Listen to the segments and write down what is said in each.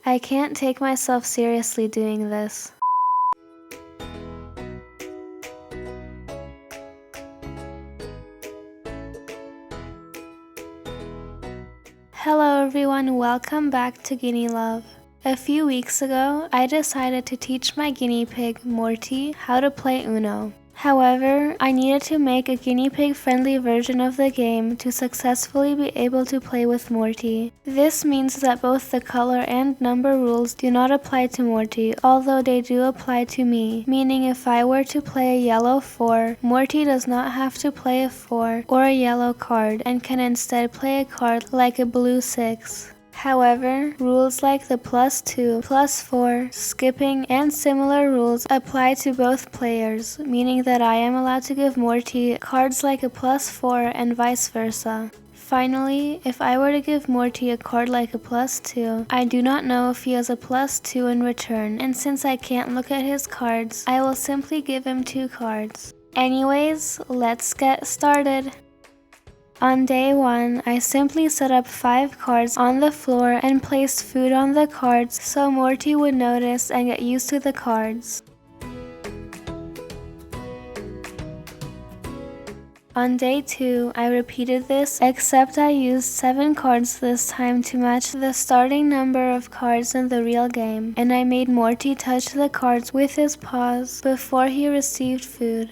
I can't take myself seriously doing this. Hello everyone, welcome back to GuineaLove. A few weeks ago, I decided to teach my guinea pig, Morty, how to play Uno. However, I needed to make a guinea pig friendly version of the game to successfully be able to play with Morty. This means that both the color and number rules do not apply to Morty, although they do apply to me, meaning if I were to play a yellow 4, Morty does not have to play a 4 or a yellow card and can instead play a card like a blue 6. However, rules like the +2, +4, skipping, and similar rules apply to both players, meaning that I am allowed to give Morty cards like a +4 and vice versa. Finally, if I were to give Morty a card like a +2, I do not know if he has a +2 in return, and since I can't look at his cards, I will simply give him 2 cards. Anyways, let's get started. On day 1, I simply set up 5 cards on the floor and placed food on the cards so Morty would notice and get used to the cards. On day 2, I repeated this, except I used 7 cards this time to match the starting number of cards in the real game, and I made Morty touch the cards with his paws before he received food.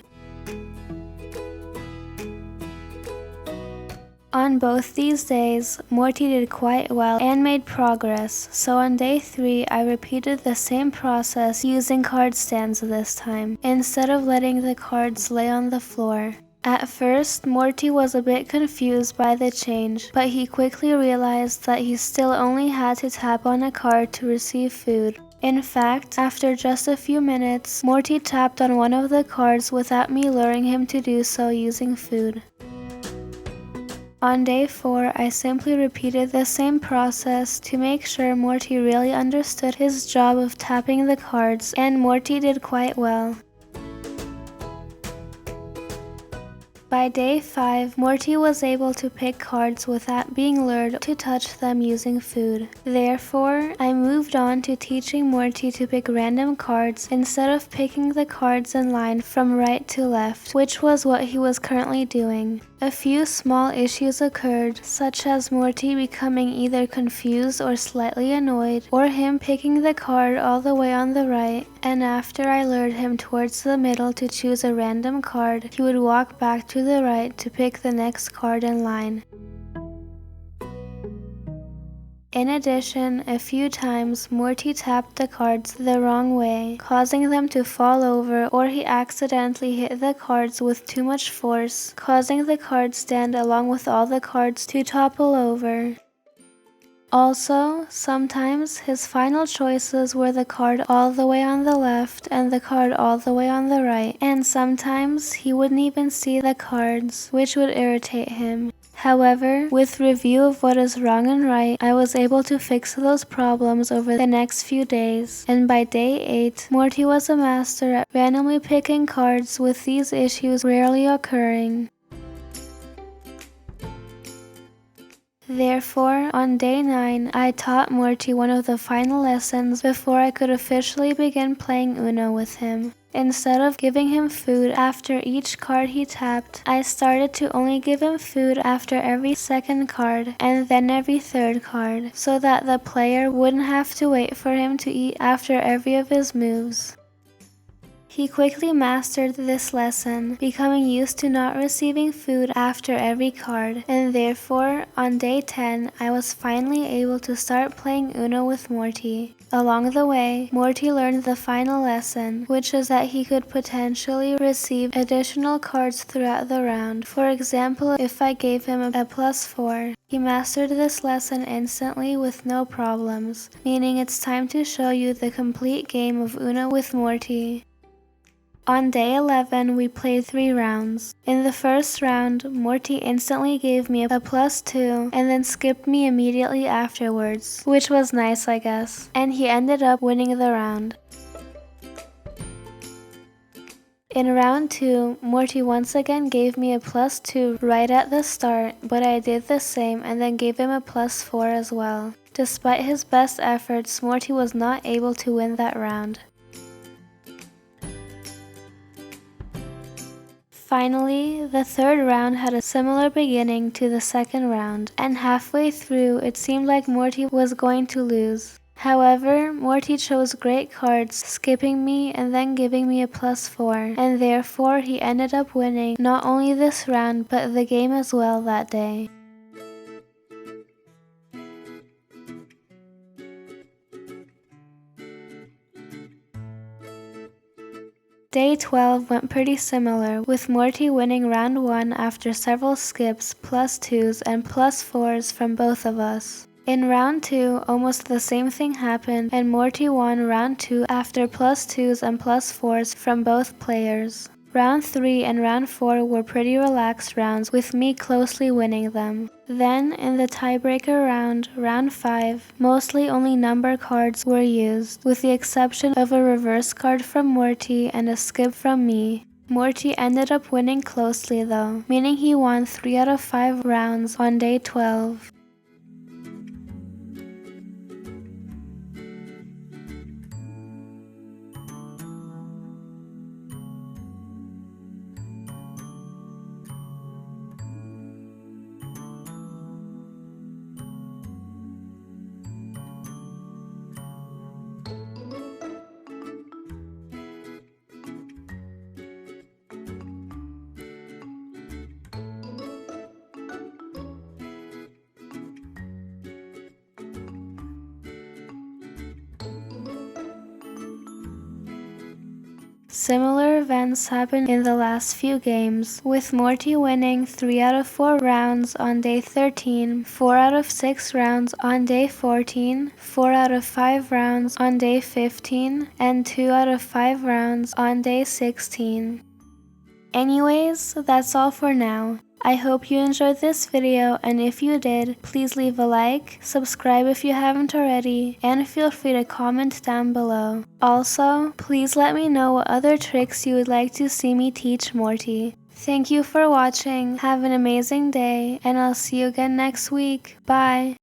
On both these days, Morty did quite well and made progress, so on day 3 I repeated the same process using card stands this time, instead of letting the cards lay on the floor. At first, Morty was a bit confused by the change, but he quickly realized that he still only had to tap on a card to receive food. In fact, after just a few minutes, Morty tapped on one of the cards without me luring him to do so using food. On day 4, I simply repeated the same process to make sure Morty really understood his job of tapping the cards, and Morty did quite well. By day 5, Morty was able to pick cards without being lured to touch them using food. Therefore, I moved on to teaching Morty to pick random cards instead of picking the cards in line from right to left, which was what he was currently doing. A few small issues occurred, such as Morty becoming either confused or slightly annoyed, or him picking the card all the way on the right, and after I lured him towards the middle to choose a random card, he would walk back to the right to pick the next card in line. In addition, a few times Morty tapped the cards the wrong way, causing them to fall over, or he accidentally hit the cards with too much force, causing the card stand along with all the cards to topple over. Also, sometimes his final choices were the card all the way on the left and the card all the way on the right, and sometimes he wouldn't even see the cards, which would irritate him. However, with review of what is wrong and right, I was able to fix those problems over the next few days, and by day 8, Morty was a master at randomly picking cards, with these issues rarely occurring. Therefore, on day 9, I taught Morty one of the final lessons before I could officially begin playing Uno with him. Instead of giving him food after each card he tapped, I started to only give him food after every second card and then every third card, so that the player wouldn't have to wait for him to eat after every of his moves. He quickly mastered this lesson, becoming used to not receiving food after every card, and therefore, on day 10, I was finally able to start playing Uno with Morty. Along the way, Morty learned the final lesson, which is that he could potentially receive additional cards throughout the round. For example, if I gave him a +4, he mastered this lesson instantly with no problems, meaning it's time to show you the complete game of Uno with Morty. On day 11, we played 3 rounds. In the first round, Morty instantly gave me a +2 and then skipped me immediately afterwards, which was nice, I guess, and he ended up winning the round. In round 2, Morty once again gave me a +2 right at the start, but I did the same and then gave him a +4 as well. Despite his best efforts, Morty was not able to win that round. Finally, the third round had a similar beginning to the second round, and halfway through it seemed like Morty was going to lose. However, Morty chose great cards, skipping me and then giving me a +4, and therefore he ended up winning not only this round but the game as well that day. Day 12 went pretty similar, with Morty winning round 1 after several skips, +2s and +4s from both of us. In round 2, almost the same thing happened, and Morty won round 2 after +2s and +4s from both players. Round 3 and round 4 were pretty relaxed rounds, with me closely winning them. Then, in the tiebreaker round, round 5, mostly only number cards were used, with the exception of a reverse card from Morty and a skip from me. Morty ended up winning closely though, meaning he won 3 out of 5 rounds on day 12. Similar events happened in the last few games, with Morty winning 3 out of 4 rounds on day 13, 4 out of 6 rounds on day 14, 4 out of 5 rounds on day 15, and 2 out of 5 rounds on day 16. Anyways, that's all for now. I hope you enjoyed this video, and if you did, please leave a like, subscribe if you haven't already, and feel free to comment down below. Also, please let me know what other tricks you would like to see me teach Morty. Thank you for watching, have an amazing day, and I'll see you again next week. Bye!